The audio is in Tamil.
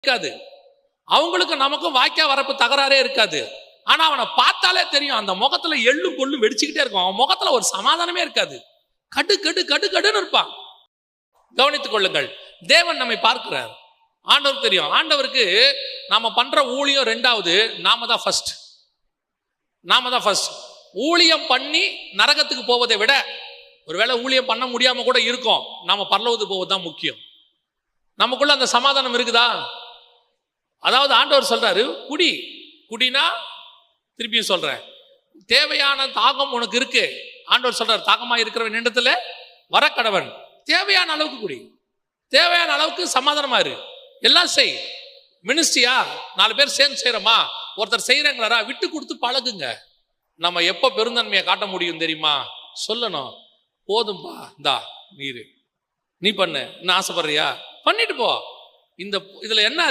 இருக்காது. அவங்களுக்கு நமக்கும் வாய்க்கா வரப்பு தகராறே இருக்காது. ஆனா அவனை பார்த்தாலே தெரியும், அந்த முகத்துல எள்ளும் கொள்ளும் வெடிச்சுக்கிட்டே இருக்கும். அவன் முகத்துல ஒரு சமாதானமே இருக்காது. கடு கடு கடு கடுன்னு இருப்பான். கவனித்துக் கொள்ளுங்கள், தேவன் நம்மை பார்க்கிறார். ஆண்டவருக்கு தெரியும். ஆண்டவருக்கு நாம பண்ற ஊழியம் ரெண்டாவது, நாம தான் ஃபர்ஸ்ட். நாம தான் ஃபர்ஸ்ட். ஊழியம் பண்ணி நரகத்துக்கு போவதை விட, ஒருவேளை ஊழியம் பண்ண முடியாம கூட இருக்கும், நாம பரலோகத்துக்கு போவது தான் முக்கியம். நமக்குள்ள அந்த சமாதானம் இருக்குதா? அதாவது ஆண்டவர் சொல்றாரு, குடி. குடினா திருப்பியும் சொல்றேன், தேவையான தாகம் உனக்கு இருக்கு. ஆண்டவர் சொல்றாரு, தாகமா இருக்கிறவன் இடத்துல வர கடவன். தேவையான அளவுக்கு குடி, தேவையான அளவுக்கு சமாதானமா இரு, எல்லாம் செய். மினிஸ்ட்ரியா 4 பேர் சேர்ந்து செய்யறோமா, ஒருத்தர் செய்யறாங்களா, விட்டு கொடுத்து பழகுங்க. நம்ம எப்ப பெருந்தன்மையை காட்ட முடியும் தெரியுமா? சொல்லணும், போதும்பா இந்தா நீரு, நீ பண்ணு, இன்னும் ஆசைப்படுறியா பண்ணிட்டு போ. இந்த இதுல என்ன இருக்கு?